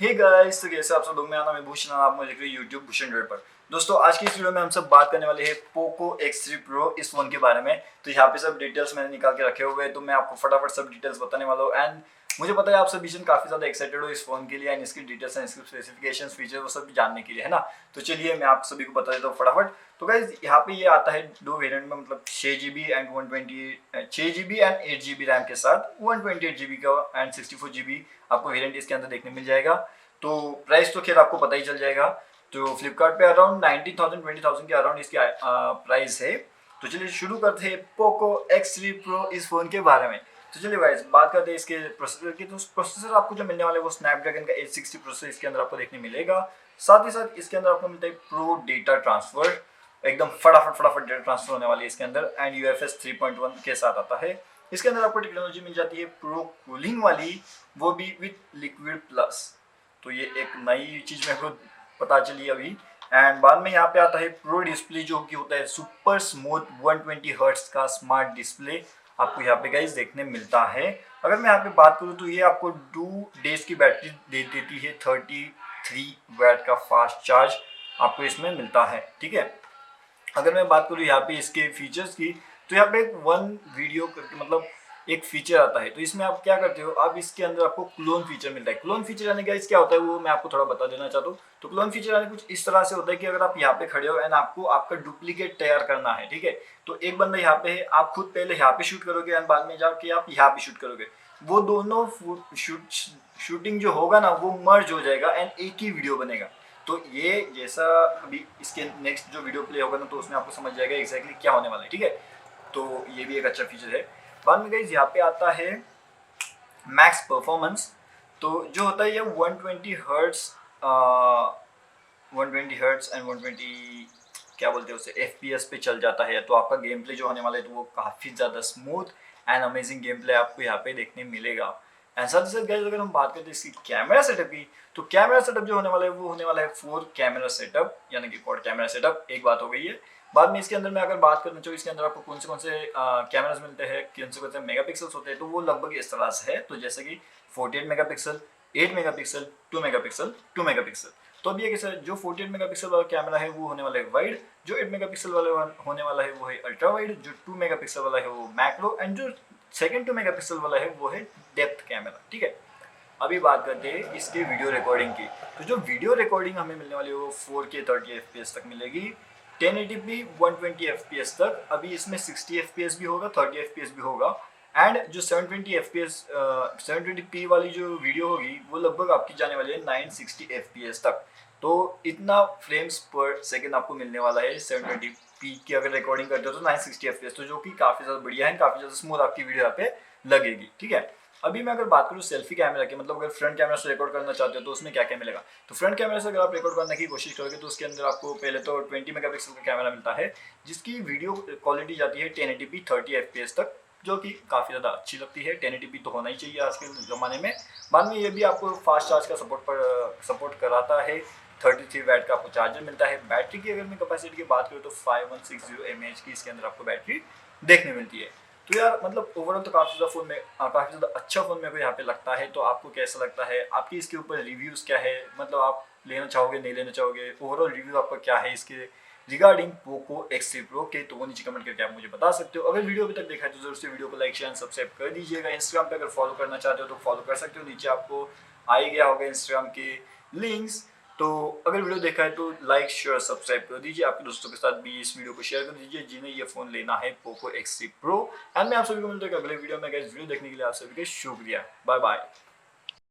Hey guys, तो कैसे आप सब लोग। मेरा नाम है भूषण और आप मुझे देख रहे हैं यूट्यूब BhushanDroid पर। दोस्तों आज की इस वीडियो में हम सब बात करने वाले हैं Poco X3 Pro इस फोन के बारे में। तो यहाँ पे सब डिटेल्स मैंने निकाल के रखे हुए हैं, तो मैं आपको फटाफट सब डिटेल्स बताने वाला हूँ। एंड मुझे पता है आप सब भीषण काफी ज्यादा एक्साइटेड हो इस फोन के लिए एंड इसकी डिटेल्स एंड इसकी स्पेसिफिकेशन फीचर वो सब जानने के लिए, है ना। तो चलिए मैं आप सभी को बता देता हूँ फटाफट। तो गाइस यहाँ पे ये आता है दो वेरिएंट में, मतलब 6GB and 6GB and 8GB RAM के साथ 128GB का एंड 64GB आपको वेरिएंट इसके अंदर देखने मिल जाएगा। तो प्राइस तो खैर आपको पता ही चल जाएगा। तो फ्लिपकार्ट पे अराउंड 19,000 20,000 के अराउंड इसकी प्राइस है। तो चलिए शुरू करते हैं Poco X3 Pro इस फोन के बारे में। तो चलिए गाइस बात करते हैं इसके प्रोसेसर की। तो प्रोसेसर आपको जो मिलने वाला है वो स्नैपड्रैगन का 860 प्रोसेसर इसके अंदर आपको देखने मिलेगा। साथ ही साथ इसके अंदर आपको मिलता है प्रो डेटा ट्रांसफर, एकदम फटाफट डेटा ट्रांसफर होने वाली है इसके अंदर एंड UFS 3.1 के साथ आता है। इसके अंदर आपको टेक्नोलॉजी मिल जाती है प्रो कूलिंग वाली, वो भी विथ लिक्विड प्लस। तो ये एक नई चीज मेरे को पता चली अभी। एंड बाद में यहाँ पे आता है प्रो डिस्प्ले, जो कि होता है सुपर स्मूथ 120 हर्ट्ज का स्मार्ट डिस्प्ले आपको यहाँ पे गाइस देखने मिलता है। अगर मैं यहाँ पे बात करूँ तो ये आपको 2 डेज की बैटरी दे देती है, 33 वैट का फास्ट चार्ज आपको इसमें मिलता है, ठीक है। अगर मैं बात करूँ यहाँ पे इसके फीचर्स की, तो यहाँ पे एक वन वीडियो करके मतलब एक फीचर आता है। तो इसमें आप क्या करते हो, आप इसके अंदर आपको क्लोन फीचर मिलता है। क्लोन फीचर यानी गाइस क्या होता है वो मैं आपको थोड़ा बता देना चाहता हूँ। तो क्लोन फीचर यानी कुछ इस तरह से होता है कि अगर आप यहाँ पे खड़े हो एंड आपको आपका डुप्लीकेट तैयार करना है, ठीक है। तो एक बंदा यहाँ पे है, आप खुद पहले यहाँ पे शूट करोगे एंड बाद में जाके आप यहाँ पे शूट करोगे। वो दोनों शूटिंग जो होगा ना वो मर्ज हो जाएगा एंड एक ही वीडियो बनेगा। तो ये जैसा अभी इसके नेक्स्ट जो वीडियो प्ले होगा ना तो उसमें आपको समझ जाएगा एग्जैक्टली क्या होने वाला है, ठीक है। तो ये भी एक अच्छा फीचर है। बाद में गाइस यहाँ पे आता है मैक्स परफॉर्मेंस। तो जो होता है ये 120 हर्ट्स 120 हर्ट्स एंड 120 क्या बोलते हैं उसे FPS पे चल जाता है। तो आपका गेम प्ले जो होने वाला है तो वो काफ़ी ज़्यादा smooth and amazing game play आपको यहाँ पे देखने मिलेगा। एंड साथ ही साथ गाइस अगर हम बात करते हैं इसकी कैमरा सेटअप की, तो कैमरा सेटअप जो होने वाला है वो होने वाला है 4 कैमरा सेटअप, यानी कि क्वाड कैमरा सेटअप। एक बात हो गई है। बाद में इसके अंदर मैं अगर बात करना चाहूँ इसके अंदर आपको कौन से कैमरास मिलते हैं, कौन से मेगापिक्सल्स होते हैं, तो वो लगभग इस तरह से है। तो जैसे कि 48 मेगापिक्सल, 8 मेगापिक्सल, 2 मेगापिक्सल, 2 मेगापिक्सल। तो अब ये कैसे, जो 48 मेगापिक्सल वाला कैमरा है वो होने वाला है वाइड, जो 8 मेगापिक्सल वाला होने वाला है वो है अल्ट्रा वाइड, जो 2 मेगापिक्सल वाला है वो मैक्रो एंड जो सेकंड 2 मेगापिक्सल वाला है वो है डेप्थ कैमरा, ठीक है। अभी बात करते हैं इसके वीडियो रिकॉर्डिंग की। तो जो वीडियो रिकॉर्डिंग हमें मिलने वाली है वो 4K 30 FPS तक मिलेगी, 1080p 120 FPS तक। अभी इसमें 60 FPS भी होगा, 30 FPS भी होगा एंड जो 720 FPS 720p वाली जो वीडियो होगी वो लगभग आपकी जाने वाली है 960 FPS तक। तो इतना फ्रेम्स पर सेकंड आपको मिलने वाला है 720p की अगर रिकॉर्डिंग करते हो तो 960 FPS, तो जो कि काफ़ी ज़्यादा बढ़िया है, काफ़ी ज़्यादा स्मूथ आपकी वीडियो यहाँ पे लगेगी, ठीक है। अभी मैं अगर बात करूँ सेल्फी कैमरा की, मतलब अगर फ्रंट कैमरा से रिकॉर्ड करना चाहते हो तो उसमें क्या क्या मिलेगा। तो फ्रंट कैमरा से अगर आप रिकॉर्ड करने की कोशिश करोगे तो उसके अंदर आपको पहले तो 20 मेगापिक्सल का कैमरा मिलता है, जिसकी वीडियो क्वालिटी जाती है 1080p 30 FPS तक, जो कि काफ़ी ज़्यादा अच्छी लगती है। 1080p तो होना ही चाहिए आज के ज़माने में। बाद में ये भी आपको फास्ट चार्ज का सपोर्ट कराता है। 33 वैट का आपको चार्जर मिलता है। बैटरी की अगर मैं कैपेसिटी की बात करूँ तो 5160 mAh की इसके अंदर आपको बैटरी देखने मिलती है। तो यार मतलब ओवरऑल तो काफ़ी ज़्यादा अच्छा फ़ोन मेरे को यहाँ पे लगता है। तो आपको कैसा लगता है, आपकी इसके ऊपर रिव्यूज़ क्या है, मतलब आप लेना चाहोगे नहीं लेना चाहोगे, ओवरऑल रिव्यू आपका क्या है इसके रिगार्डिंग Poco X3 Pro के, तो वो नीचे कमेंट करके आप मुझे बता सकते हो। अगर वीडियो अभी तक देखा है तो जरूर से वीडियो को लाइक शेयर एंड सब्सक्राइब कर दीजिएगा। इंस्टाग्राम पे अगर फॉलो करना चाहते हो तो फॉलो कर सकते हो, नीचे आपको आ ही गया होगा इंस्टाग्राम के लिंक्स। तो अगर वीडियो देखा है तो लाइक शेयर सब्सक्राइब कर दीजिए, आपके दोस्तों के साथ भी इस वीडियो को शेयर कर दीजिए जिन्हें ये फ़ोन लेना है Poco X3 Pro। एंड मैं आप सभी को मिलता हूँ अगले वीडियो में। गाइस वीडियो देखने के लिए आप सभी का शुक्रिया, बाय बाय।